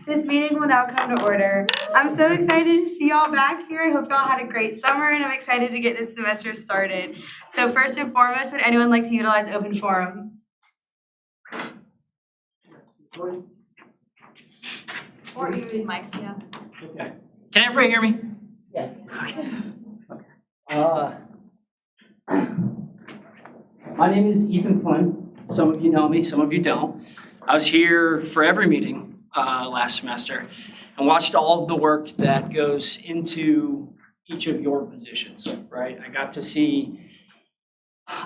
This meeting will now come to order. I'm so excited to see y'all back here. I hope y'all had a great summer, and I'm excited to get this semester started. So first and foremost, would anyone like to utilize open forum? Or you use mics, yeah. Okay. Can everybody hear me? Yes. My name is Ethan Flynn. Some of you know me, some of you don't. I was here for every meeting last semester and watched all of the work that goes into each of your positions, right? I got to see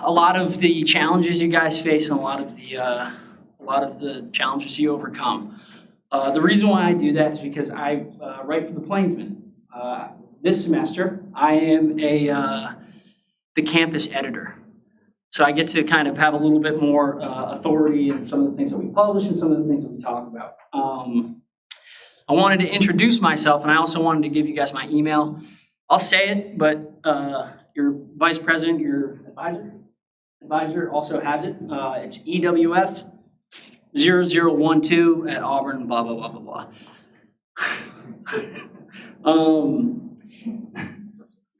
a lot of the challenges you guys face and a lot of the challenges you overcome. The reason why I do that is because I write for the Plainsman. This semester, I am the campus editor. So I get to kind of have a little bit more authority in some of the things that we publish and some of the things that we talk about. I wanted to introduce myself, and I also wanted to give you guys my email. I'll say it, but your vice president, your advisor also has it. It's EWF0012 at Auburn, blah, blah, blah, blah, blah.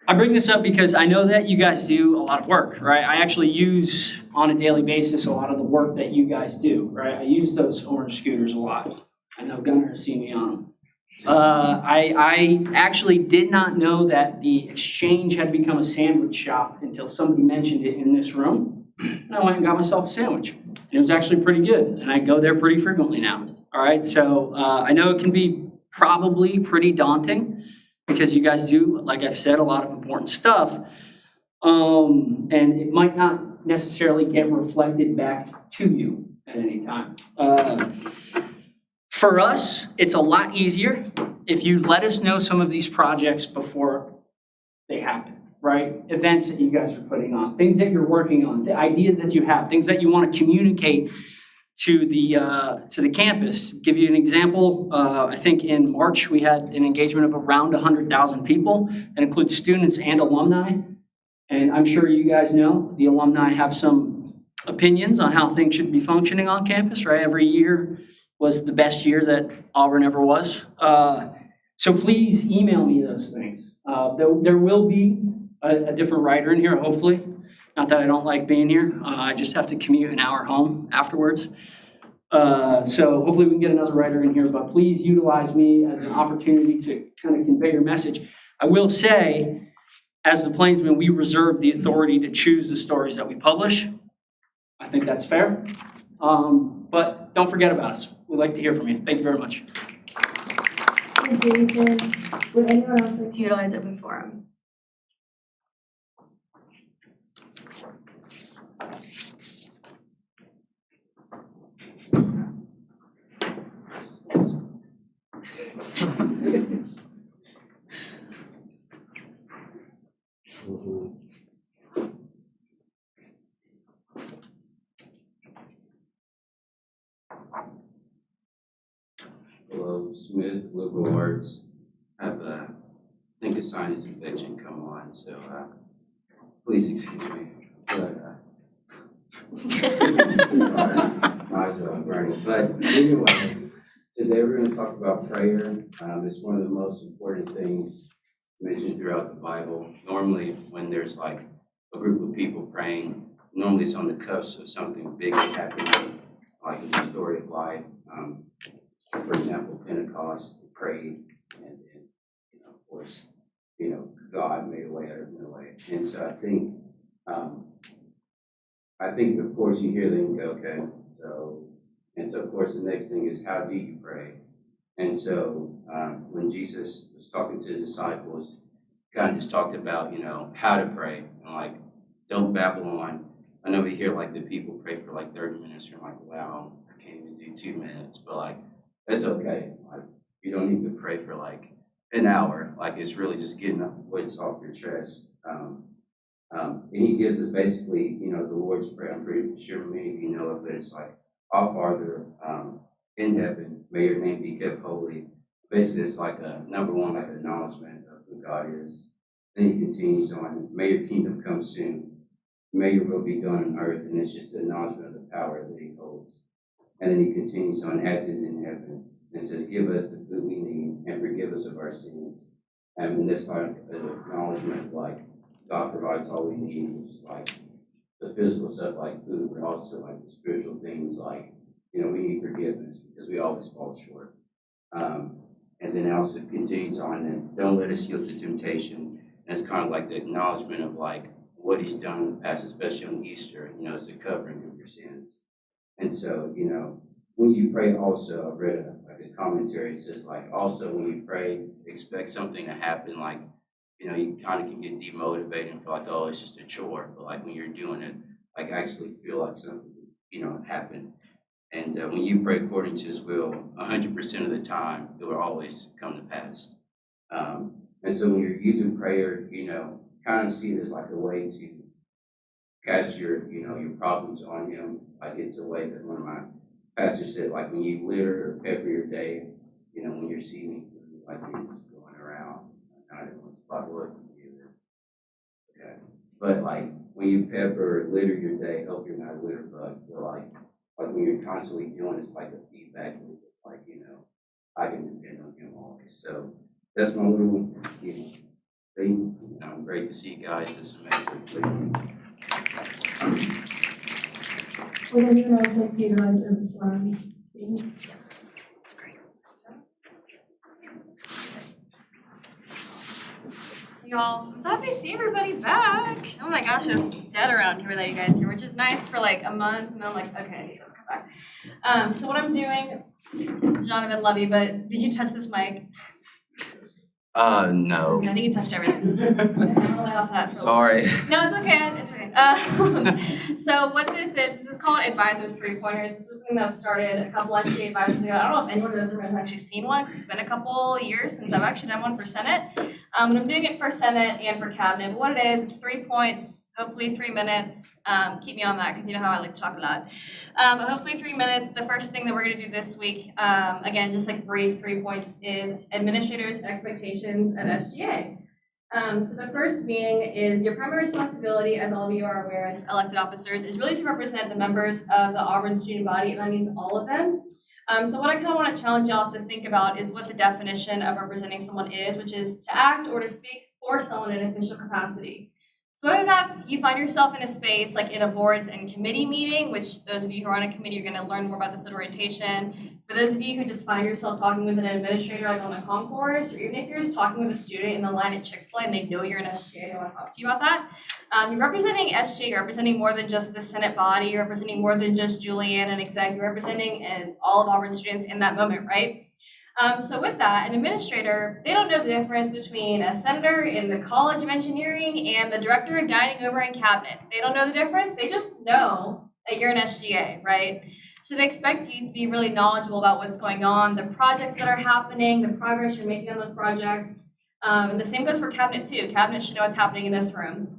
I bring this up because I know that you guys do a lot of work, right? I actually use on a daily basis a lot of the work that you guys do, right? I use those orange scooters a lot. I know Gunnar has seen me on them. I actually did not know that the Exchange had become a sandwich shop until somebody mentioned it in this room. And I went and got myself a sandwich. And it was actually pretty good. And I go there pretty frequently now. All right, so I know it can be probably pretty daunting because you guys do, like I've said, a lot of important stuff. And it might not necessarily get reflected back to you at any time. For us, it's a lot easier if you let us know some of these projects before they happen, right? Events that you guys are putting on, things that you're working on, the ideas that you have, things that you want to communicate to the campus. Give you an example, I think in March we had an engagement of around 100,000 people. That includes students and alumni. And I'm sure you guys know the alumni have some opinions on how things should be functioning on campus, right? Every year was the best year that Auburn ever was. So please email me those things. There will be a different writer in here, hopefully. Not that I don't like being here. I just have to commute an hour home afterwards. So hopefully we can get another writer in here, but please utilize me as an opportunity to kind of convey your message. I will say, as the Plainsman, we reserve the authority to choose the stories that we publish. I think that's fair. But don't forget about us. We'd like to hear from you. Thank you very much. Thank you, Ethan. Would anyone else like to utilize open forum? Hello, Smith, liberal arts. I have I think a sinus infection come on, so please excuse me. But my eyes are burning. But anyway, today we're going to talk about prayer. It's one of the most important things mentioned throughout the Bible. Normally, when there's like a group of people praying, normally it's on the cusp of something big happening, like in the story of life. For example, Pentecost, they prayed, and of course, God made a way out of no way. And so I think, of course, you hear them and go, okay, so of course, the next thing is, how do you pray? And so when Jesus was talking to his disciples, kind of just talked about, how to pray, and like, don't babble on. I know we hear like the people pray for like 30 minutes, you're like, wow, I can't even do 2 minutes, but like, that's okay. Like, you don't need to pray for like an hour. Like, it's really just getting what's off your chest. And he gives us basically, the Lord's Prayer. I'm pretty sure many of you know it, but it's like, Our Father in heaven, may your name be kept holy. Basically, it's like a number one, like an acknowledgement of who God is. Then he continues on, may your kingdom come soon. May your will be done on earth. And it's just the acknowledgement of the power that he holds. And then he continues on, as is in heaven. and it says, give us the food we need and forgive us of our sins. And that's like an acknowledgement of like God provides all we need, which is like the physical stuff like food, but also like the spiritual things like, we need forgiveness because we always fall short. And then it also continues on that don't let us yield to temptation. And it's kind of like the acknowledgement of like what he's done in the past, especially on Easter, it's the covering of your sins. And so, when you pray also, I read a commentary, it says like also when you pray, expect something to happen, like, you kind of can get demotivated and feel like, oh, it's just a chore. But like when you're doing it, like actually feel like something, happened. And when you pray according to his will, 100% of the time, it will always come to pass. And so when you're using prayer, kind of see it as like a way to cast your problems on him. Like it's a way that one of my pastors said, like when you litter or pepper your day, when you're seeing like it's going around, I don't know what's about what either. Okay. But like when you pepper or litter your day, hope you're not a litter bug, but like when you're constantly doing it's like a feedback loop, like, I can depend on him always. So that's my little, thing. Great to see you guys this semester. Would anyone else like to utilize open forum? Y'all, I'm so happy to see everybody back. Oh my gosh, it was dead around here without you guys here, which is nice for like a month, and then I'm like, okay, I need to come back. So what I'm doing, Jonathan, love you, but did you touch this mic? No. I think you touched everything. I'll lay off that for a little Sorry. No, it's okay. It's okay. So what this is called Advisors 3-pointers. This was something that was started a couple SGA advisors ago. I don't know if anyone in this room has actually seen one, because it's been a couple years since I've actually done one for Senate. But I'm doing it for Senate and for Cabinet. But what it is, it's 3 points, hopefully 3 minutes. Keep me on that, because you know how I like to talk a lot. But hopefully 3 minutes. The first thing that we're going to do this week, again, just like brief 3 points, is administrators' expectations at SGA. So the first being is your primary responsibility, as all of you are aware as elected officers, is really to represent the members of the Auburn student body, and that means all of them. So what I kind of want to challenge y'all to think about is what the definition of representing someone is, which is to act or to speak for someone in an official capacity. So whether that's you find yourself in a space like in a boards and committee meeting, which those of you who are on a committee are going to learn more about this at orientation. For those of you who just find yourself talking with an administrator like on a concourse, or even if you're just talking with a student in the line at Chick-fil-A and they know you're an SGA, they want to talk to you about that. You're representing SGA, you're representing more than just the Senate body, you're representing more than just Julianne and exec, you're representing all of Auburn students in that moment, right? So with that, an administrator, they don't know the difference between a senator in the College of Engineering and the director of dining over in Cabinet. They don't know the difference, they just know that you're an SGA, right? So they expect you to be really knowledgeable about what's going on, the projects that are happening, the progress you're making on those projects. And the same goes for Cabinet too. Cabinet should know what's happening in this room.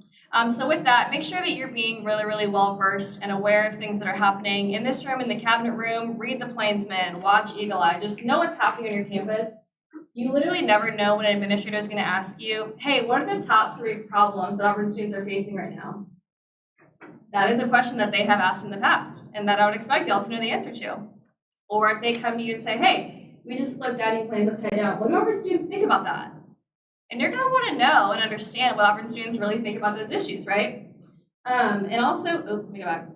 So with that, make sure that you're being really, really well versed and aware of things that are happening in this room, in the Cabinet room. Read the Plainsman, watch Eagle Eye, just know what's happening on your campus. You literally never know when an administrator is going to ask you, hey, what are the top 3 problems that Auburn students are facing right now? That is a question that they have asked in the past, and that I would expect y'all to know the answer to. Or if they come to you and say, hey, we just flipped dining plans upside down, what do Auburn students think about that? And you're going to want to know and understand what Auburn students really think about those issues, right? And also, let me go back.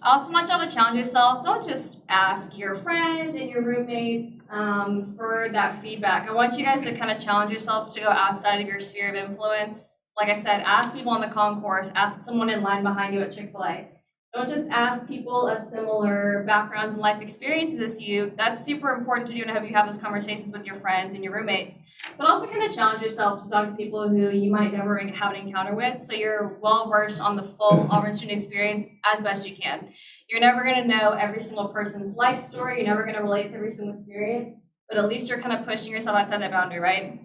I also want y'all to challenge yourself. Don't just ask your friends and your roommates for that feedback. I want you guys to kind of challenge yourselves to go outside of your sphere of influence. Like I said, ask people on the concourse, ask someone in line behind you at Chick-fil-A. Don't just ask people of similar backgrounds and life experiences as you. That's super important to do, and I hope you have those conversations with your friends and your roommates. But also kind of challenge yourself to talk to people who you might never have an encounter with, so you're well-versed on the full Auburn student experience as best you can. You're never going to know every single person's life story. You're never going to relate to every single experience, but at least you're kind of pushing yourself outside that boundary, right?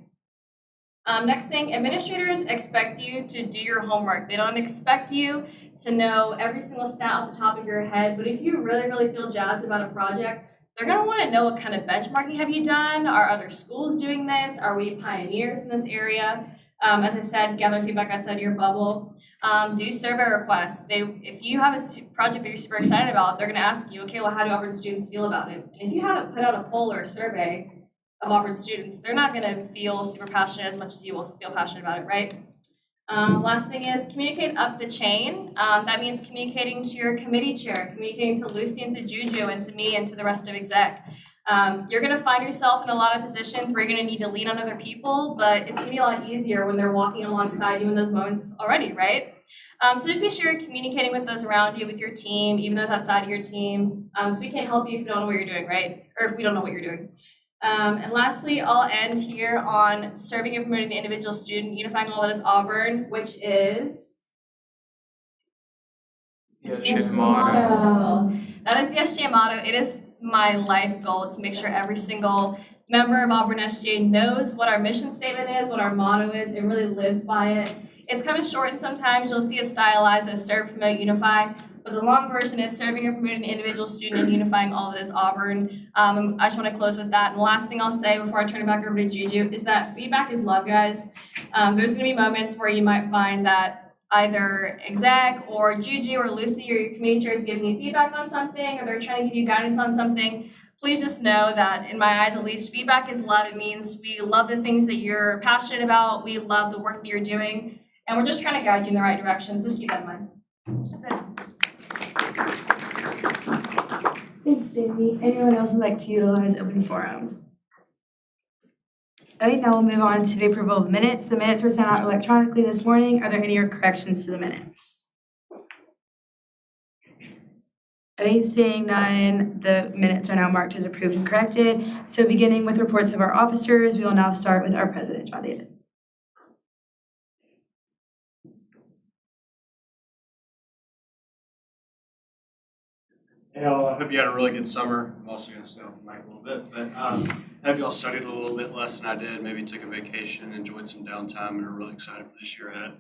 Next thing, administrators expect you to do your homework. They don't expect you to know every single stat off the top of your head, but if you really, really feel jazzed about a project, they're going to want to know what kind of benchmarking have you done? Are other schools doing this? Are we pioneers in this area? As I said, gather feedback outside your bubble. Do survey requests. If you have a project that you're super excited about, they're gonna ask you, okay, well, how do Auburn students feel about it? And if you haven't put out a poll or a survey of Auburn students, they're not gonna feel super passionate as much as you will feel passionate about it, right? Last thing is communicate up the chain. That means communicating to your committee chair, communicating to Lucy and to Juju and to me and to the rest of exec. You're gonna find yourself in a lot of positions where you're gonna need to lean on other people, but it's gonna be a lot easier when they're walking alongside you in those moments already, right? So just be sure you're communicating with those around you, with your team, even those outside of your team. So we can't help you if you don't know what you're doing, right? Or if we don't know what you're doing. And lastly, I'll end here on serving and promoting the individual student, unifying all that is Auburn, which is The SGA motto. That is the SGA motto. It is my life goal to make sure every single member of Auburn SGA knows what our mission statement is, what our motto is, and really lives by it. It's kind of shortened sometimes. You'll see it stylized as serve, promote, unify. But the long version is serving and promoting the individual student and unifying all that is Auburn. I just want to close with that. And the last thing I'll say before I turn it back over to Juju is that feedback is love, guys. There's going to be moments where you might find that either exec or Juju or Lucy or your committee chair is giving you feedback on something, or they're trying to give you guidance on something. Please just know that, in my eyes at least, feedback is love. It means we love the things that you're passionate about. We love the work that you're doing. And we're just trying to guide you in the right direction. So just keep that in mind. That's it. Thanks, Jamie. Anyone else would like to utilize open forum? All right, now we'll move on to the approval of minutes. The minutes were sent out electronically this morning. Are there any corrections to the minutes? All right, seeing none, the minutes are now marked as approved and corrected. So beginning with reports of our officers, we will now start with our president, John David. Hey all, I hope you had a really good summer. I'm also going to stay off the mic a little bit, but I hope y'all studied a little bit less than I did, maybe took a vacation, enjoyed some downtime, and are really excited for this year ahead.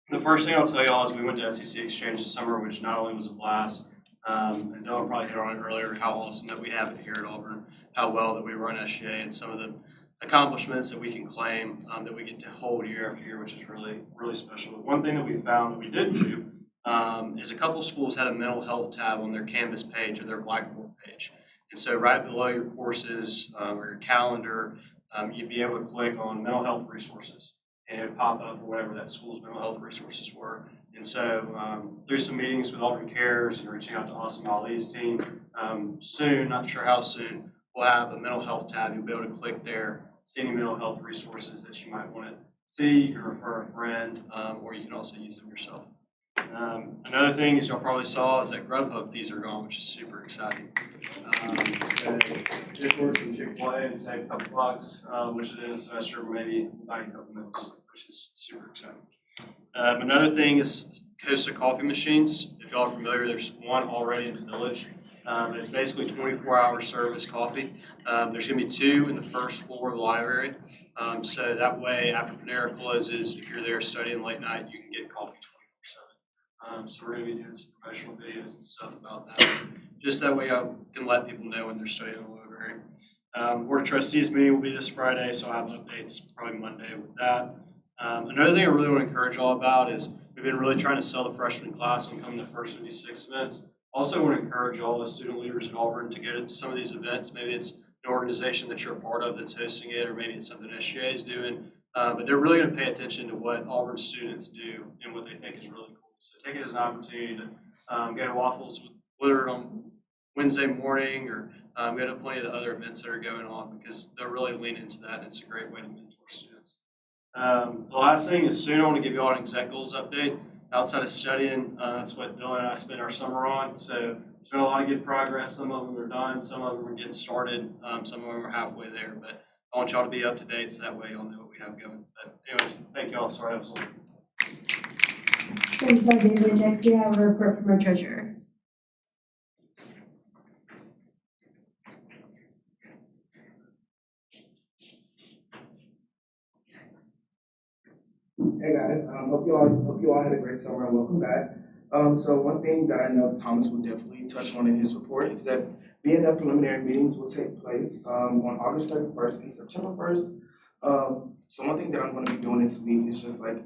The first thing I'll tell y'all is we went to SEC Exchange this summer, which not only was a blast, and Dylan probably hit on it earlier, how awesome that we have it here at Auburn, how well that we run SGA, and some of the accomplishments that we can claim that we get to hold year after year, which is really, really special. But one thing that we found that we didn't do is a couple schools had a mental health tab on their Canvas page or their Blackboard page. And so right below your courses or your calendar, you'd be able to click on mental health resources and it would pop up whatever that school's mental health resources were. And so through some meetings with Auburn Cares and reaching out to Austin Ali's team, soon, not sure how soon, we'll have a mental health tab. You'll be able to click there, see any mental health resources that you might want to see. You can refer a friend or you can also use them yourself. Another thing, as y'all probably saw, is that Grubhub fees are gone, which is super exciting. So just work from Chick-fil-A and save a couple bucks, which in a semester maybe buy a couple meals, which is super exciting. Another thing is Costa coffee machines. If y'all are familiar, there's one already in the village. It's basically 24-hour service coffee. There's going to be two in the first floor of the library. So that way, after Panera closes, if you're there studying late night, you can get coffee 24/7. So we're going to be doing some professional videos and stuff about that. Just that way I can let people know when they're studying in the library. Board of Trustees meeting will be this Friday, so I'll have updates probably Monday with that. Another thing I really want to encourage y'all about is we've been really trying to sell the freshman class on coming to First 56 events. Also want to encourage all the student leaders at Auburn to go to some of these events. Maybe it's an organization that you're a part of that's hosting it, or maybe it's something SGA is doing. But they're really going to pay attention to what Auburn students do and what they think is really cool. So take it as an opportunity to go to Waffles with Willard on Wednesday morning, or go to plenty of the other events that are going on, because they'll really lean into that, and it's a great way to mentor students. The last thing is soon I want to give you all an exec goals update. Outside of studying, that's what Dylan and I spent our summer on. So there's been a lot of good progress. Some of them are done, some of them are getting started, some of them are halfway there. But I want y'all to be up to date so that way y'all know what we have going. But anyways, thank y'all. Sorry I was late. Thanks, David. Next, we have a report from our treasurer. Hey guys, hope you all had a great summer and welcome back. So one thing that I know Thomas will definitely touch on in his report is that BNF preliminary meetings will take place on August 31st and September 1st. So one thing that I'm gonna be doing this week is just like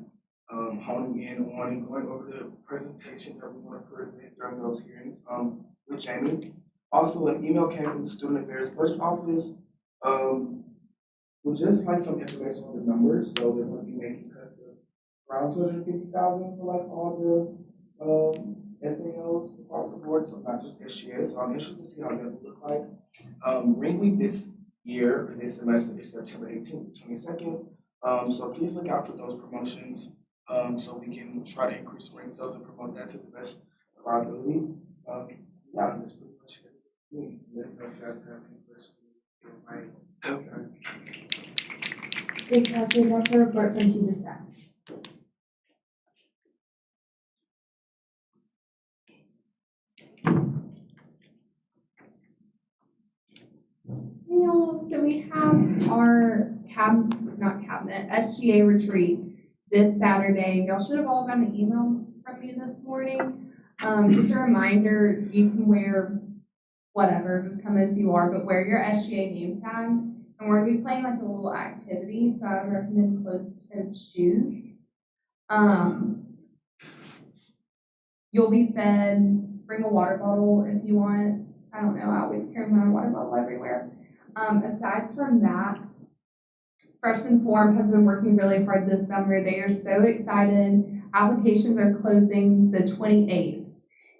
honing in on and going over the presentation that we want to present during those hearings with Jamie. Also, an email came from the Student Affairs Budget Office with just like some information on the numbers. So they're going to be making cuts of around 250,000 for like all the SAOs across the board, so not just SGA. So I'm interested to see how that will look like. Ring Week this year, or this semester, is September 18th to 22nd. So please look out for those promotions so we can try to increase ring sales and promote that to the best of our ability. Yeah, that's pretty much it. Let me know if you guys have any questions. Thanks, guys. This classroom, that's a report from Chief of Staff. Hey y'all, so we have our SGA retreat this Saturday. Y'all should have all gotten an email from me this morning. Just a reminder, you can wear whatever, just come as you are, but wear your SGA name tag. And we're gonna be playing like a little activity, so I would recommend closed-toed shoes. You'll be fed, bring a water bottle if you want. I don't know, I always carry my water bottle everywhere. Aside from that, Freshman Forum has been working really hard this summer. They are so excited. Applications are closing the 28th.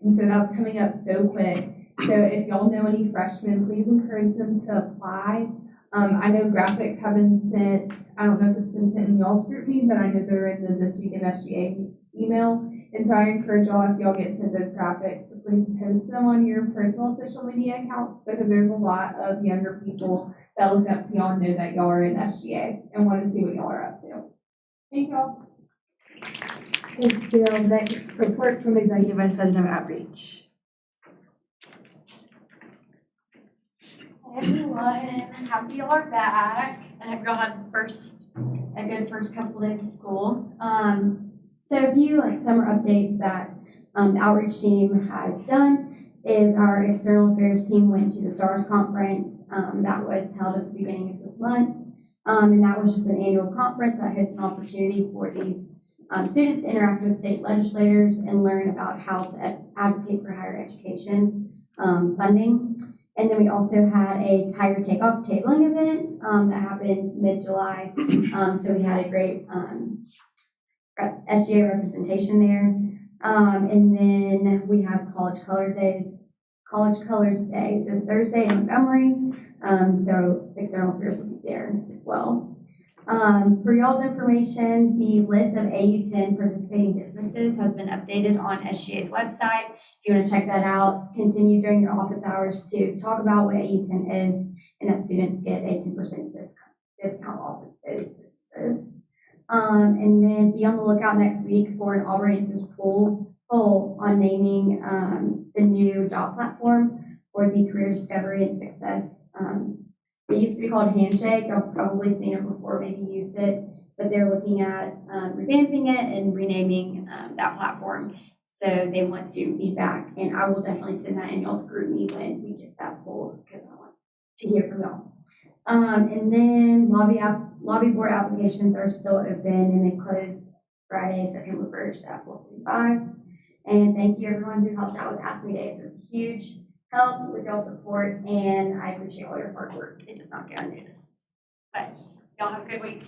And so that's coming up so quick. So if y'all know any freshmen, please encourage them to apply. I know graphics have been sent. I don't know if it's been sent in y'all's group meeting, but I know they're in the This Week in SGA email. And so I encourage y'all, if y'all get sent those graphics, to please post them on your personal social media accounts, because there's a lot of younger people that look up to y'all and know that y'all are in SGA and want to see what y'all are up to. Thank y'all. Thanks, Jill. Next, report from Executive Vice President of Outreach. Hey everyone, happy y'all are back. I hope y'all had a good first couple days of school. So a few like summer updates that the outreach team has done is our external affairs team went to the STARS conference that was held at the beginning of this month. And that was just an annual conference that hosts an opportunity for these students to interact with state legislators and learn about how to advocate for higher education funding. And then we also had a Tiger Takeoff tabling event that happened mid-July. So we had a great SGA representation there. And then we have College Colors Day this Thursday in Montgomery. So external affairs will be there as well. For y'all's information, the list of AU10 participating businesses has been updated on SGA's website. If you want to check that out, continue during your office hours to talk about what AU10 is, and that students get a 10% discount off of those businesses. And then be on the lookout next week for an Auburn Answers poll on naming the new job platform for the Career Discovery and Success. It used to be called Handshake. I've probably seen it before, maybe used it, but they're looking at revamping it and renaming that platform. So they want student feedback, and I will definitely send that in y'all's group me when we get that poll because I want to hear from y'all. And then lobby board applications are still open and they close Friday, September 1st at 4:45. And thank you everyone who helped out with Ask Me Days. It was a huge help with y'all's support, and I appreciate all your hard work. It does not go unnoticed. But y'all have a good week.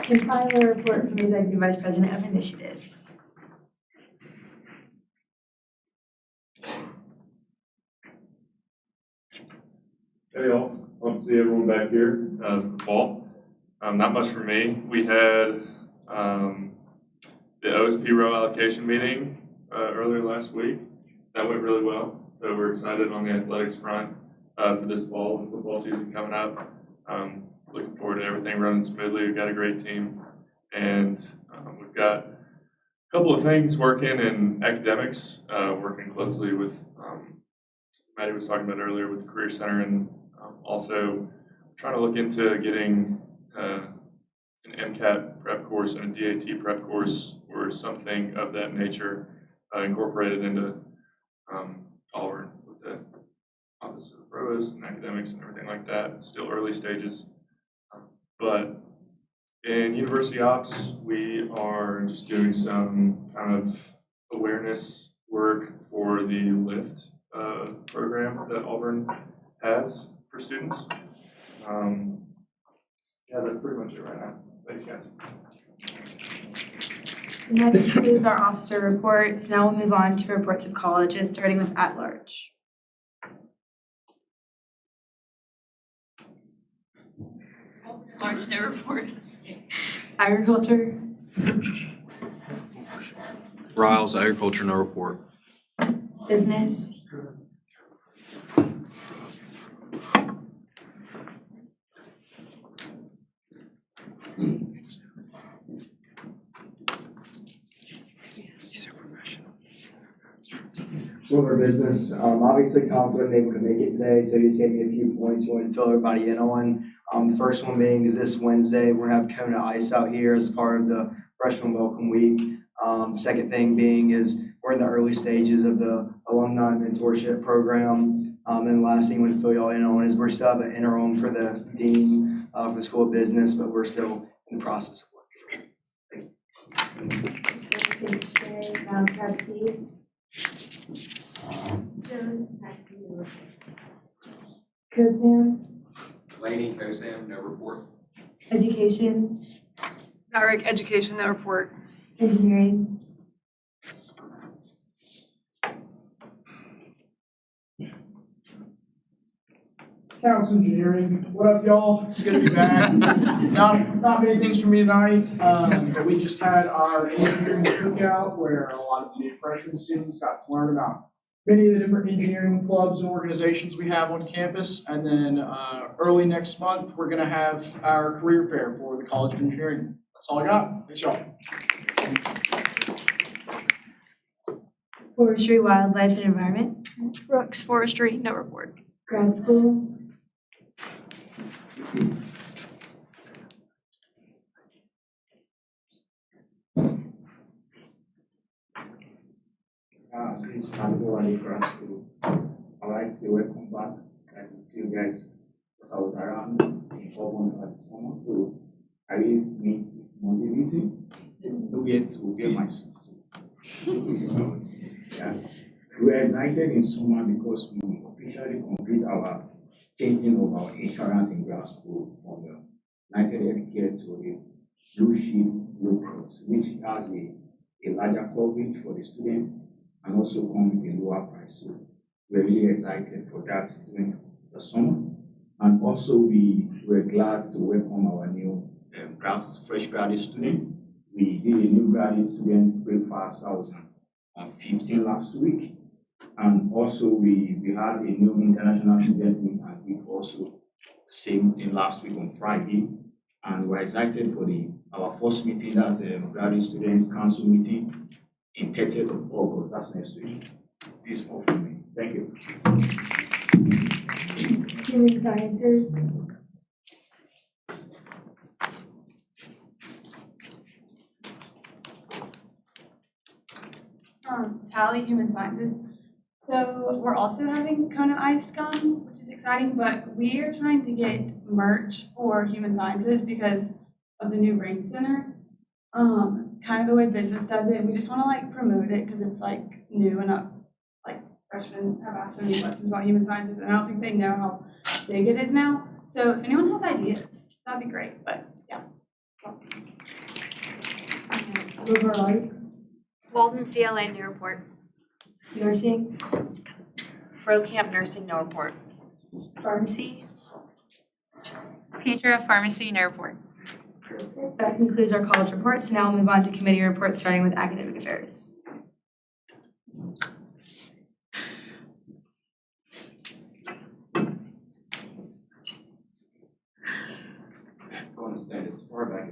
And finally, a report from Executive Vice President of Initiatives. Hey y'all, hope to see everyone back here for the fall. Not much for me. We had the OSP row allocation meeting earlier last week. That went really well. So we're excited on the athletics front for this fall and football season coming up. Looking forward to everything running smoothly. We've got a great team, and we've got a couple of things working in academics, working closely with Maddie was talking about earlier with the Career Center, and also trying to look into getting an MCAT prep course and a DAT prep course or something of that nature incorporated into Auburn with the Office of the Provost and academics and everything like that. Still early stages, But in university ops, we are just doing some kind of awareness work for the LIFT program that Auburn has for students. Yeah, that's pretty much it right now. Thanks, guys. And that concludes our officer reports. Now we'll move on to reports of colleges, starting with at-large. Large no report. Agriculture, Riles, agriculture, no report. business, Summer business, obviously Tom's wasn't able to make it today, so he just gave me a few points he wanted to fill everybody in on. The first one being is this Wednesday, we're gonna have Kona Ice out here as part of the freshman welcome week. Second thing being is we're in the early stages of the alumni mentorship program. And the last thing I want to fill y'all in on is we're still have an interim for the dean of the School of Business, but we're still in the process of looking. COSAM, Laney, COSAM, no report. education, Eric, education, no report. engineering, Counts Engineering, what up, y'all? It's good to be back. Not many things for me tonight, but we just had our engineering cookout where a lot of the new freshman students got to learn about many of the different engineering clubs and organizations we have on campus. And then early next month, we're gonna have our career fair for the College of Engineering. That's all I got. Thanks, y'all. forestry, wildlife, and environment, Brooks, forestry, no report. grad school, This is Hardware Grad School. I'd like to say welcome back. I'd like to see you guys out around in Auburn at this moment. So I really miss this Monday meeting. Don't yet to wear my suit too. Yeah. We are excited in summer because we officially complete our changing of our insurance in grad school from the United Healthcare to the Blue Shield Blue Cross, which has a larger coverage for the students and also come with a lower price. So we're really excited for that during the summer. And also we were glad to welcome our new fresh graduate students. We did a new graduate student breakfast that was on 15 last week. And also we had a new international student meet and we also same thing last week on Friday. And we're excited for our first meeting, that's a graduate student council meeting in 30th of August, that's next week. This is all from me. Thank you. human sciences, Tally, human sciences. So we're also having Kona Ice come, which is exciting, but we are trying to get merch for human sciences because of the new Ring Center. Kind of the way business does it. We just want to like promote it because it's like new and up. Like freshmen have asked so many questions about human sciences, and I don't think they know how big it is now. So if anyone has ideas, that'd be great. But yeah. liberal arts, Walden, CLA, no report. nursing, Pro Camp Nursing, no report. pharmacy. Pedra, Pharmacy, no report. That concludes our college reports. Now we'll move on to committee reports, starting with academic affairs. I want to stand as far back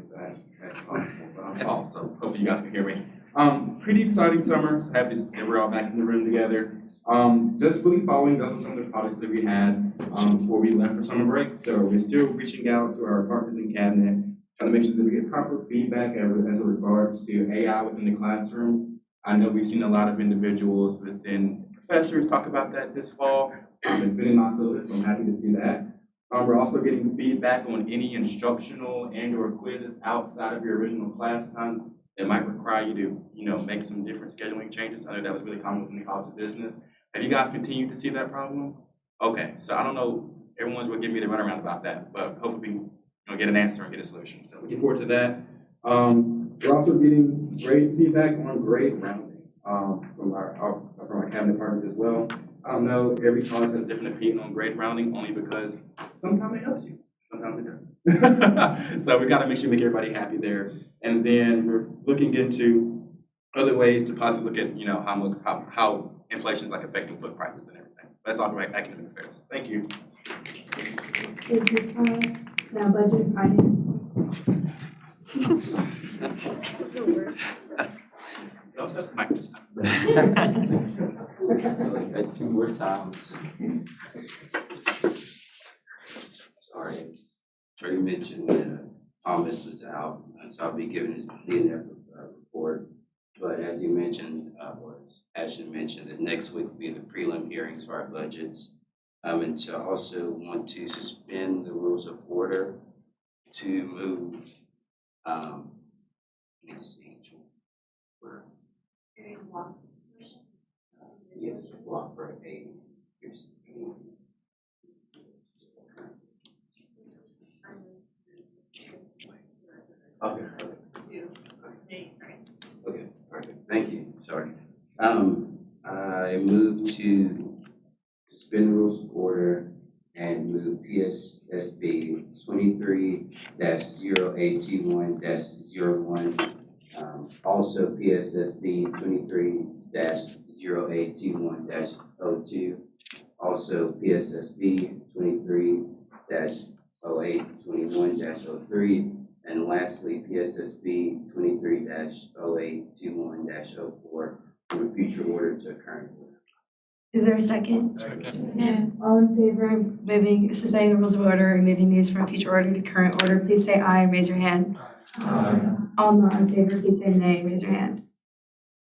as possible, but I'm tall, so hopefully you guys can hear me. Pretty exciting summer. So happy that we're all back in the room together. Just really following up on some of the projects that we had before we left for summer break. So we're still reaching out to our partners in cabinet, trying to make sure that we get proper feedback as it regards to AI within the classroom. I know we've seen a lot of individuals within professors talk about that this fall. It's been in my syllabus, so I'm happy to see that. We're also getting feedback on any instructional and or quizzes outside of your original class time that might require you to, make some different scheduling changes. I know that was really common within the College of Business. Have you guys continued to see that problem? Okay, so I don't know, everyone's gonna give me the runaround about that, but hopefully we get an answer and get a solution. So looking forward to that. We're also getting great feedback on grade rounding from our cabinet partners as well. I don't know, every college has a different opinion on grade rounding only because sometimes it helps you, sometimes it doesn't. So we gotta make sure we make everybody happy there. And then we're looking into other ways to possibly look at, how inflation is like affecting book prices and everything. That's all right, academic affairs. Thank you. Thank you, Todd. Now budget and finance. Don't touch the mic this time. Two more times. Sorry, as Trey mentioned that Thomas was out, so I'll be giving his report. But as he mentioned, or as Ashton mentioned, that next week will be the prelim hearings for our budgets. And to also want to suspend the rules of order to move, I need to see each one. Yes, block for A. Here's A. Okay, perfect. Thank you. Sorry. I move to suspend the rules of order and move PSSB 23-0821-01. Also PSSB 23-0821-02. Also PSSB 23-0821-03. And lastly, PSSB 23-0821-04 from future order to current order. Is there a second? Yeah. All in favor of suspending the rules of order and moving these from future order to current order, please say aye, raise your hand. Aye. All not in favor, please say nay, raise your hand.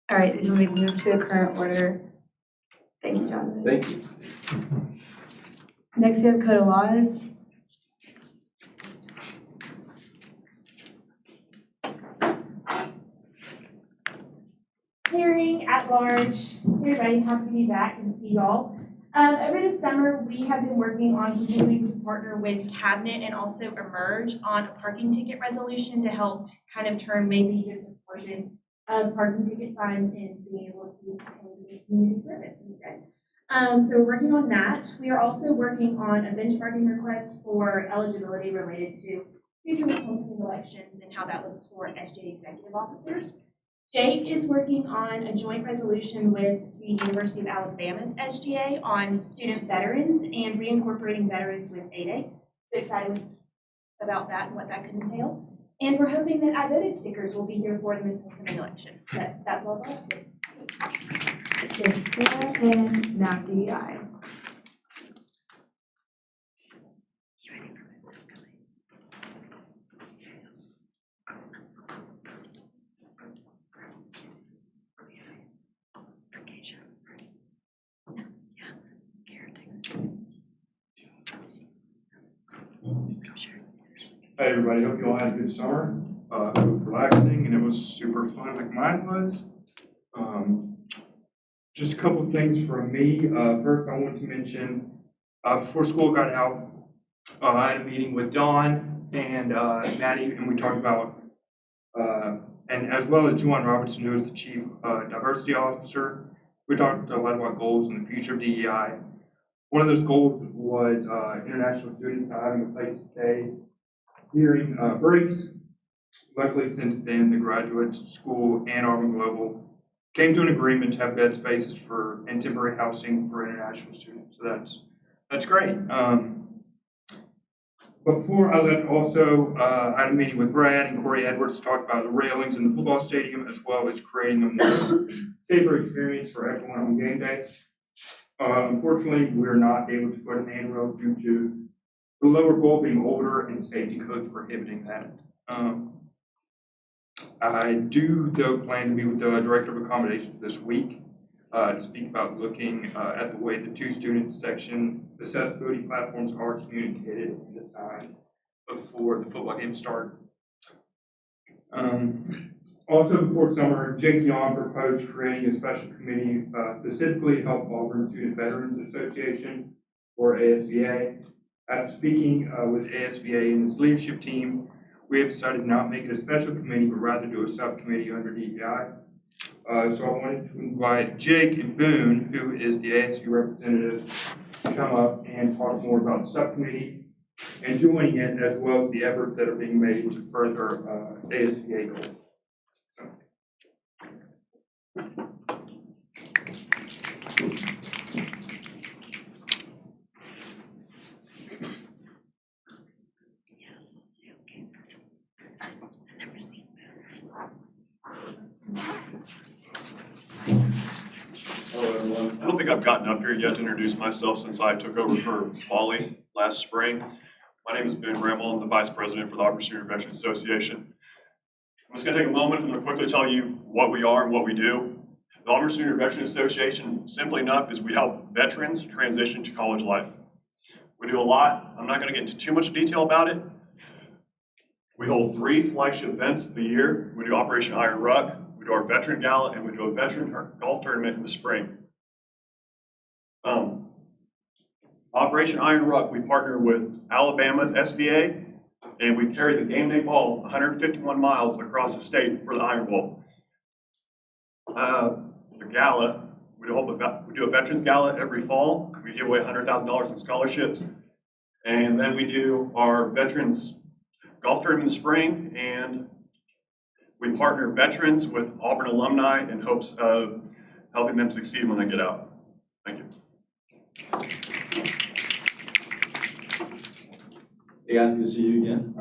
All right, these will be moved to a current order. Thank you, Jonathan. Thank you. Next, we have code of laws. Hearing at large, hey everybody, happy to be back and see y'all. Over the summer, we have been working on continuing to partner with Cabinet and also Emerge on a parking ticket resolution to help kind of turn maybe just a portion of parking ticket fines into being able to pay community service instead. So we're working on that. We are also working on a benchmarking request for eligibility related to future Wisconsin elections and how that looks for SGA executive officers. Jake is working on a joint resolution with the University of Alabama's SGA on student veterans and reincorporating veterans with A-Day. So excited about that and what that could entail. And we're hoping that I voted stickers will be here for the Wisconsin election. But that's all about it. And now DEI. Hey everybody, hope you all had a good summer. It was relaxing and it was super fun like mine was. Just a couple of things from me. First, I want to mention, before school got out, I had a meeting with Dawn and Maddie, and we talked about, and as well as Juwan Robertson, who is the Chief Diversity Officer, we talked a lot about goals in the future of DEI. One of those goals was international students not having a place to stay during breaks. Luckily, since then, the Graduate School and Auburn Global came to an agreement to have bed spaces for and temporary housing for international students. So that's great. Before I left, also, I had a meeting with Brad and Corey Edwards to talk about the railings in the football stadium, as well as creating a more safer experience for everyone on game day. Unfortunately, we're not able to put in handrails due to the lower goal being older and safety codes prohibiting that. I do, though, plan to be with the Director of Accommodations this week. to speak about looking at the way the two-student section accessibility platforms are communicated and assigned before the football games start. Also before summer, Jake Yon proposed creating a special committee specifically to help Auburn Student Veterans Association, or ASVA. After speaking with ASVA and its leadership team, we have decided not to make it a special committee, but rather do a subcommittee under DEI. So I wanted to invite Jake and Boone, who is the ASU representative, to come up and talk more about the subcommittee and joining it, as well as the efforts that are being made to further ASVA goals. Hello, everyone. I don't think I've gotten up here yet to introduce myself since I took over for Molly last spring. My name is Ben Bramwell. I'm the Vice President for the Auburn Student Veteran Association. I'm just going to take a moment. I'm going to quickly tell you what we are and what we do. The Auburn Student Veteran Association, simply enough, is we help veterans transition to college life. We do a lot. I'm not going to get into too much detail about it. We hold 3 flagship events a year. We do Operation Iron Ruck, we do our Veteran Gala, and we do a veteran golf tournament in the spring. Operation Iron Ruck, we partner with Alabama's SGA, and we carry the game day ball 151 miles across the state for the Iron Bowl. The gala, we do a Veterans Gala every fall. We give away $100,000 in scholarships. And then we do our Veterans Golf Tournament in the spring, and we partner veterans with Auburn alumni in hopes of helping them succeed when they get out. Thank you. Hey guys, good to see you again.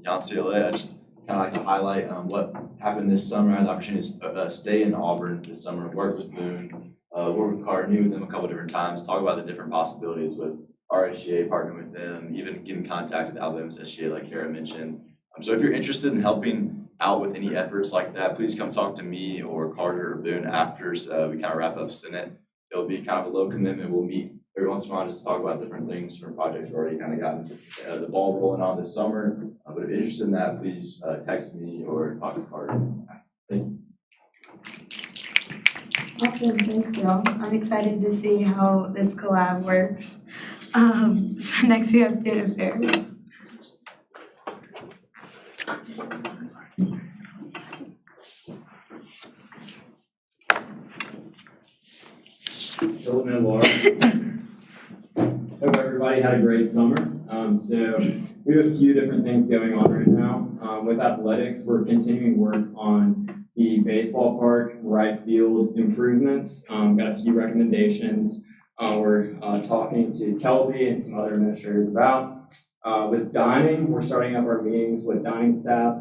Jan CLA, I just kind of like to highlight what happened this summer. I had the opportunity to stay in Auburn this summer, work with Boone, work with Carter, meet with them a couple different times, talk about the different possibilities with our SGA, partnering with them, even get in contact with Alabama's SGA like Kara mentioned. So if you're interested in helping out with any efforts like that, please come talk to me or Carter or Boone after we kind of wrap up Senate. It'll be kind of a low commitment. We'll meet every once in a while just to talk about different things for projects we've already kind of gotten the ball rolling on this summer. But if you're interested in that, please text me or talk to Carter. Thank you. Awesome, thanks y'all. I'm excited to see how this collab works. So next we have Student Affairs. Hilton Laura. Hope everybody had a great summer. So we have a few different things going on right now. With athletics, we're continuing work on the baseball park, right field improvements. Got a few recommendations we're talking to Kelby and some other administrators about. With dining, we're starting up our meetings with dining staff.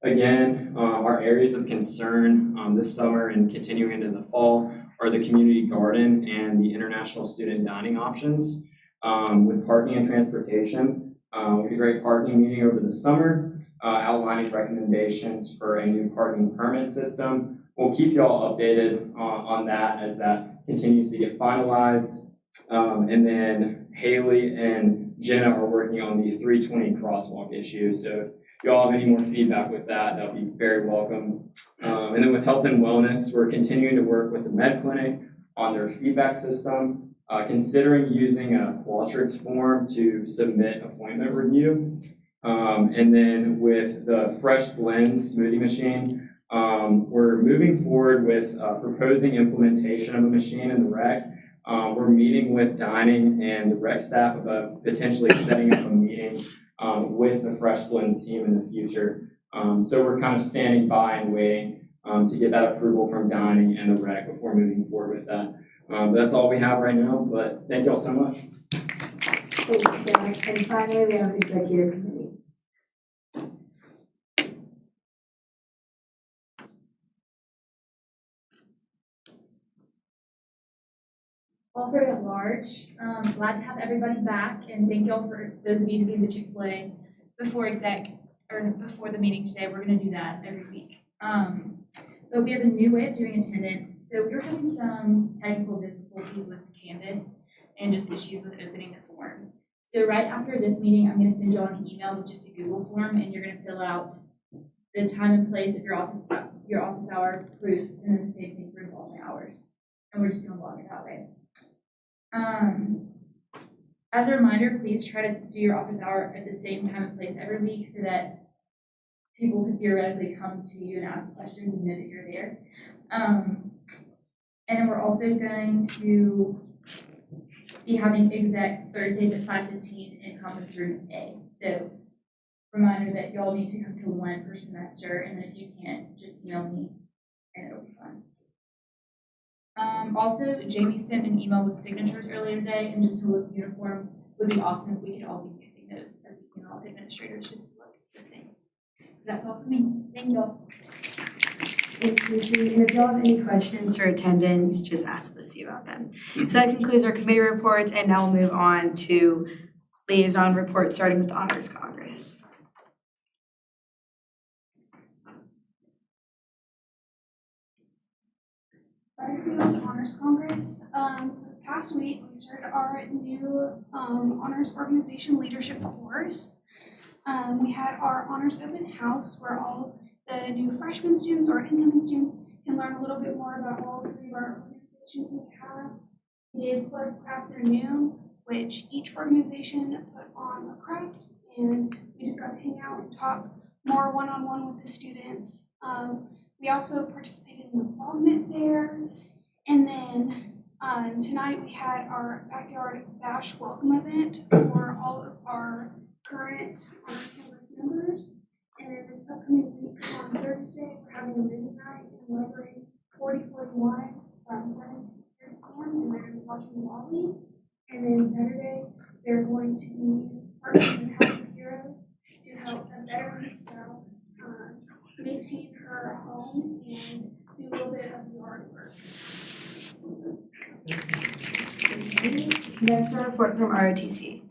Again, our areas of concern this summer and continuing into the fall are the community garden and the international student dining options. With parking and transportation, we had a great parking meeting over the summer, outlining recommendations for a new parking permit system. We'll keep you all updated on that as that continues to get finalized. And then Haley and Jenna are working on the 320 crosswalk issue. So if you all have any more feedback with that, that'll be very welcome. And then with health and wellness, we're continuing to work with the Med Clinic on their feedback system, considering using a Qualtrics form to submit appointment review. And then with the Fresh Blends smoothie machine, we're moving forward with proposing implementation of a machine in the rec. We're meeting with dining and the rec staff about potentially setting up a meeting with the Fresh Blends team in the future. So we're kind of standing by and waiting to get that approval from dining and the rec before moving forward with that. That's all we have right now, but thank you all so much. Thanks, Jack. And finally, we have executive committee. All three at large. Glad to have everybody back, and thank y'all for those of you who came to Chick-fil-A before the meeting today. We're going to do that every week. but we have a new way of doing attendance. So we were having some technical difficulties with Canvas and just issues with opening the forms. So right after this meeting, I'm gonna send you all an email with just a Google form, and you're gonna fill out the time and place of your office hour proof, and then the same thing for involvement hours. And we're just gonna log it that way. As a reminder, please try to do your office hour at the same time and place every week so that people can theoretically come to you and ask questions and know that you're there. And then we're also going to be having exec Thursdays at 5:15 in conference room A. So reminder that y'all need to come to one per semester, and then if you can't, just email me and it'll be fun. Also, Jamie sent an email with signatures earlier today, and just to look uniform would be awesome if we could all be using those as all administrators just to look the same. So that's all for me. Thank y'all. Thanks, Lucy. And if y'all have any questions for attendance, just ask Lucy about them. So that concludes our committee reports, and now we'll move on to liaison reports, starting with the Honors Congress. With the Honors Congress. So this past week, we started our new Honors Organization Leadership course. We had our Honors Open House where all the new freshman students or incoming students can learn a little bit more about all three of our organizations we have. We did Plug Afternoon, which each organization put on a craft, and we just got to hang out and talk more one-on-one with the students. We also participated in the involvement there. And then tonight we had our backyard bash welcome event for all of our current Honors Congress members. And then this upcoming week on Thursday, we're having a movie night in the library 4041 from 7 to 3 p.m. and they're going to be watching Wally. And then Saturday, they're going to be partnering with House of Heroes to help a veteran spouse maintain her home and do a little bit of yard work. Next, a report from ROTC.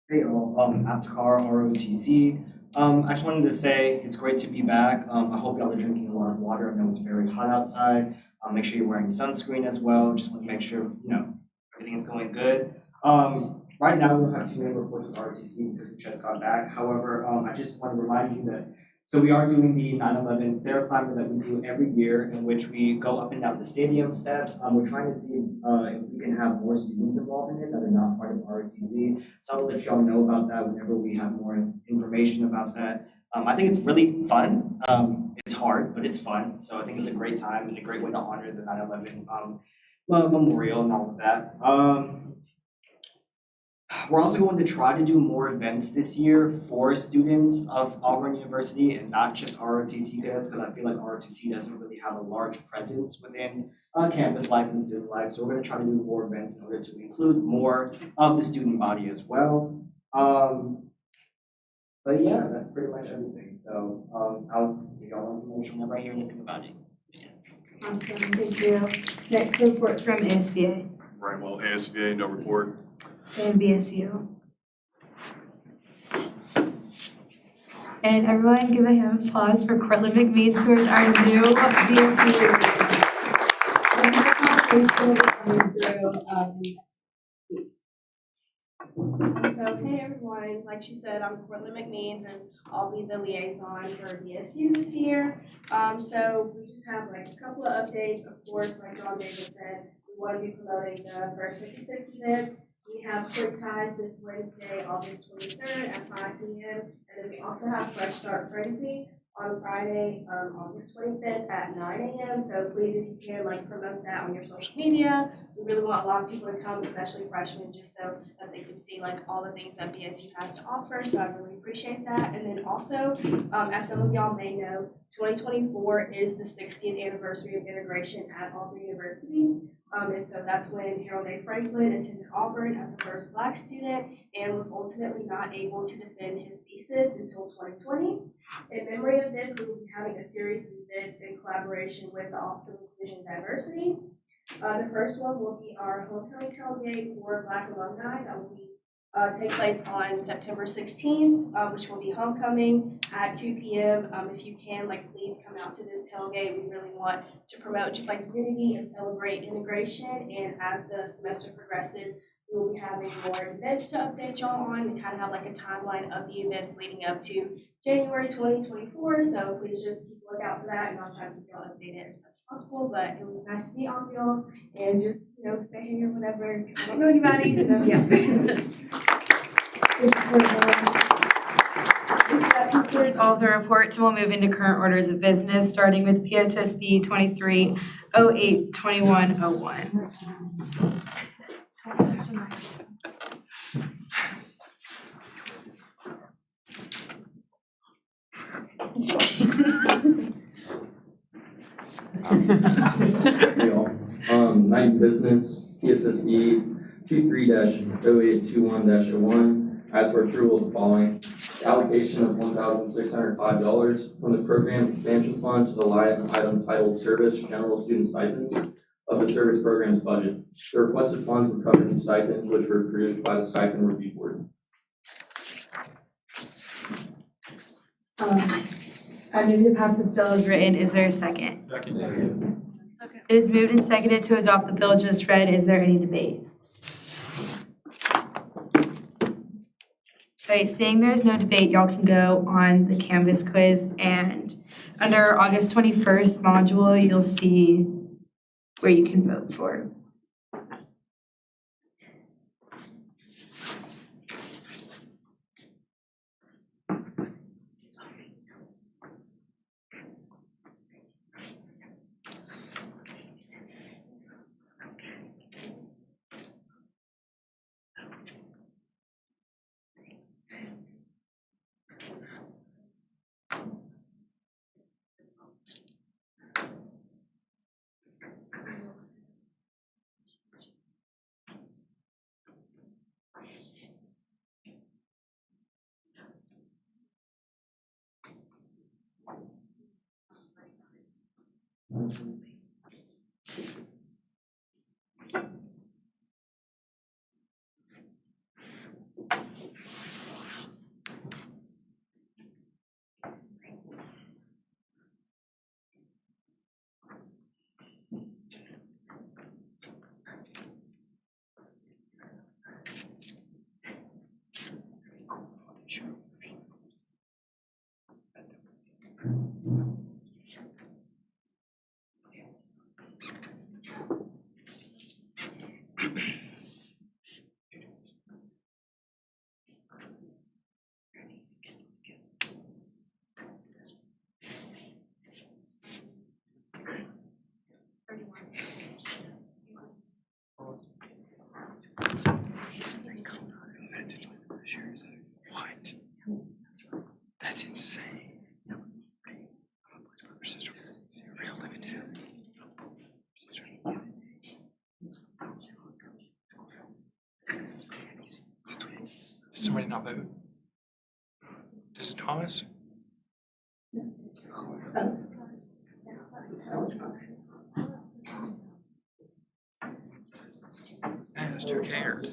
Hey all, Aptakar, ROTC. I just wanted to say it's great to be back. I hope y'all are drinking a lot of water. I know it's very hot outside. Make sure you're wearing sunscreen as well. Just want to make sure, everything's going good. Right now, we don't have too many reports with ROTC because we just got back. However, I just want to remind you that, so we are doing the 9/11 stair climber that we do every year, in which we go up and down the stadium steps. We're trying to see if we can have more students involved in it that are not part of ROTC. So I'll let y'all know about that whenever we have more information about that. I think it's really fun. It's hard, but it's fun. So I think it's a great time and a great way to honor the 9/11 memorial and all of that. We're also going to try to do more events this year for students of Auburn University and not just ROTC cadets, because I feel like ROTC doesn't really have a large presence within campus life and student life. So we're going to try to do more events in order to include more of the student body as well. But yeah, that's pretty much everything. So I'll give y'all information whenever I hear anything about it. Yes. Awesome, thank you. Next report from ASVA. Right, well, ASVA, no report. And BSU. And everyone give a hand of applause for Cortland McMeans, who is our new BSU. So hey everyone, like she said, I'm Cortland McMeans and I'll be the liaison for BSU this year. So we just have like a couple of updates. Of course, like John David said, we want to be promoting the First 56 events. We have Quick Ties this Wednesday, August 23rd at 5 p.m. And then we also have Fresh Start Frenzy on Friday, August 25th at 9 a.m. So please, if you can, promote that on your social media. We really want a lot of people to come, especially freshmen, just so that they can see all the things that BSU has to offer. So I really appreciate that. And then also, as some of y'all may know, 2024 is the 60th anniversary of integration at Auburn University. And so that's when Harold A. Franklin attended Auburn as the first Black student and was ultimately not able to defend his thesis until 2020. In memory of this, we will be having a series of events in collaboration with the Office of Inclusion and Diversity. The first one will be our homecoming tailgate for Black alumni that will be take place on September 16th, which will be homecoming at 2 p.m. If you can, please come out to this tailgate. We really want to promote just unity and celebrate integration. And as the semester progresses, we will be having more events to update y'all on and kind of have a timeline of the events leading up to January 2024. So please just keep a lookout for that, and I'll try to keep y'all updated as best as possible. But it was nice to meet all of y'all and just say hey or whatever. I don't know anybody, so yeah. That concludes all the reports, and we'll move into current orders of business, starting with PSSB 23082101. Night business, PSSB 23-0821-01, asks for approval of the following. Allocation of $1,605 from the program expansion fund to the line item titled Service General Student Stipends of the service program's budget. The requested funds were covered in stipends, which were approved by the stipend review board. I move to pass this bill as written. Is there a second? Second. It is moved and seconded to adopt the bill just read. Is there any debate? Okay, seeing there's no debate, y'all can go on the Canvas quiz, and under August 21st module, you'll see where you can vote for. What? That's insane. Real limited. Did somebody not vote? Is it Thomas? Man, those two cared.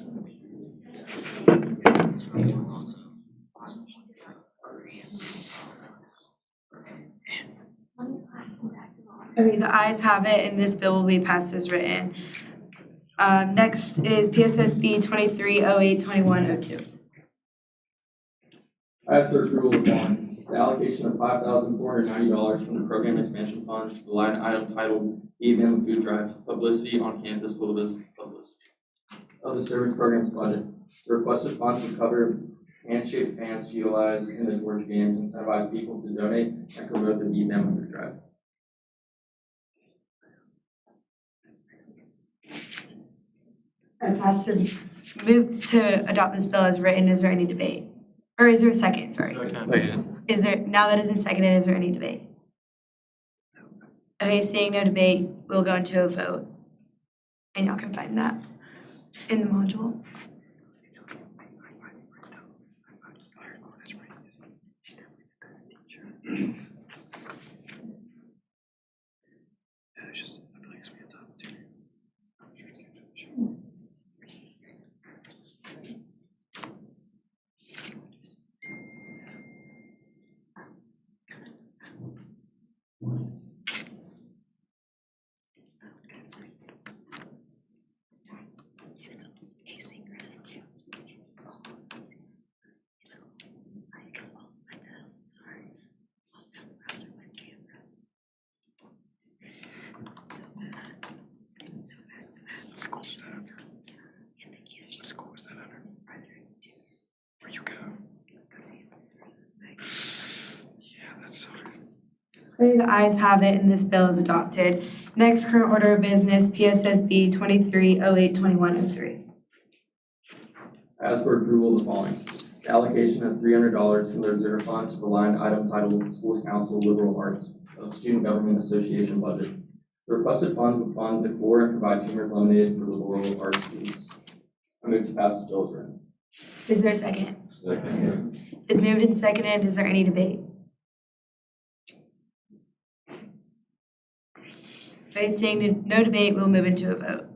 Okay, the ayes have it, and this bill will be passed as written. Next is PSSB 23082102. I ask for approval of the following. The allocation of $5,490 from the program expansion fund to the line item titled EBM Food Drive, Publicity on Campus Publicity of the service program's budget. The requested funds would cover hand-shaped fans to utilize in the Georgia games, incentivize people to donate, and promote the EBM Food Drive. Move to adopt this bill as written. Is there any debate? Or is there a second? Sorry. Is there, now that it's been seconded, is there any debate? Okay, seeing no debate, we'll go into a vote. And y'all can find that in the module. What school was that under? Where you go? Yeah, that sucks. Okay, the ayes have it and this bill is adopted. Next, current order of business, PSSB 23082103. Ask for approval of the following. The allocation of $300 from the reserve fund to the line item titled Schools Council Liberal Arts of the Student Government Association budget. The requested funds would fund the core and provide tumors lemonade for the liberal arts students. I move to pass this bill as written. Is there a second? Second. It's moved and seconded. Is there any debate? Okay, seeing no debate, we'll move into a vote.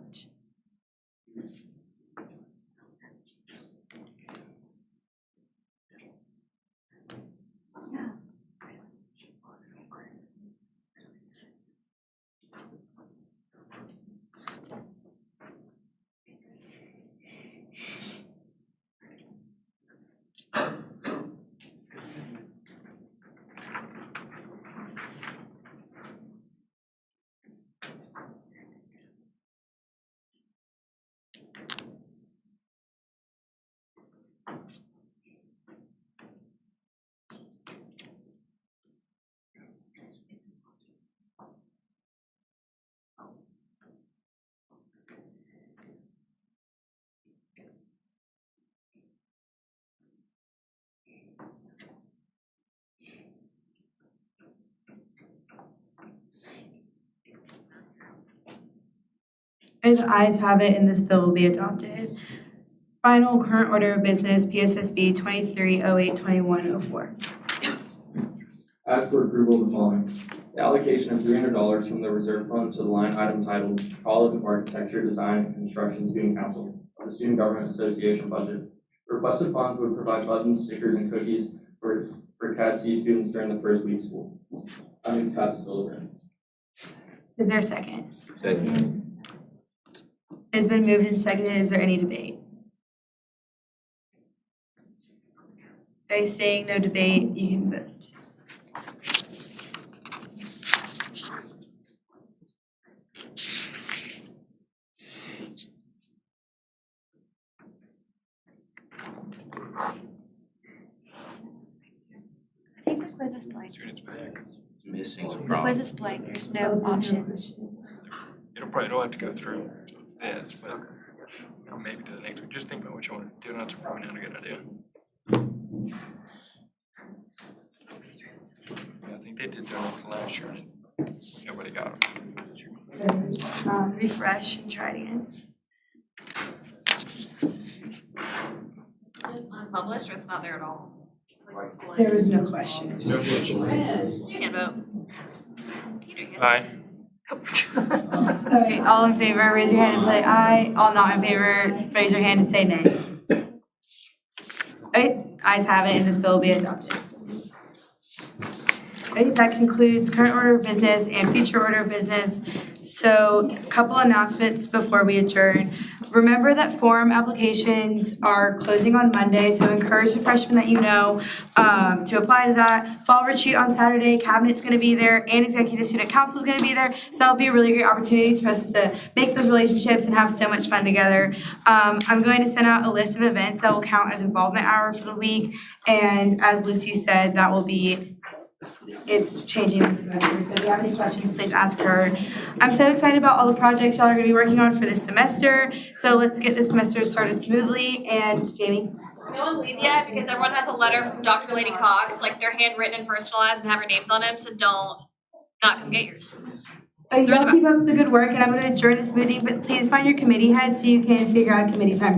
Okay, the ayes have it and this bill will be adopted. Final current order of business, PSSB 23082104. Ask for approval of the following. The allocation of $300 from the reserve fund to the line item titled College of Architecture, Design, and Construction Student Council of the Student Government Association budget. The requested funds would provide buttons, stickers, and cookies for CAD-C students during the first week of school. I move to pass this bill as written. Is there a second? Second. It's been moved and seconded. Is there any debate? Okay, seeing no debate, you can vote. I think the quiz is blank. Students back. Missing some The problems. quiz is blank, there's no options. It'll probably don't have to go through this, but you know, maybe do the next week. Just think about what you want to do. That's probably not a good idea. Yeah, I think they did donuts last year and nobody got them. Refresh and try it again. It's unpublished or it's not there at all? There was no question. No question. You can vote. Cedar, you can vote. Aye. Okay, all in favor, raise your hand and say aye. All not in favor, raise your hand and say nay. Okay, ayes have it and this bill will be adopted. Okay, that concludes current order of business and future order of business. So a couple announcements before we adjourn. Remember that forum applications are closing on Monday, so encourage the freshmen that you know to apply to that. Fall retreat on Saturday, Cabinet's gonna be there and Executive Student Council's gonna be there. So that'll be a really great opportunity for us to make those relationships and have so much fun together. I'm going to send out a list of events that will count as involvement hour for the week. And as Lucy said, that will be it's changing this semester, so if you have any questions, please ask her. I'm so excited about all the projects y'all are gonna be working on for this semester, so let's get this semester started smoothly, and Jamie? No one's leave yet because everyone has a letter from Dr. Lady Cox, like they're handwritten and personalized and have our names on them, so don't not come get yours. Y'all keep up the good work, and I'm gonna adjourn this meeting, but please find your committee head so you can figure out committee time.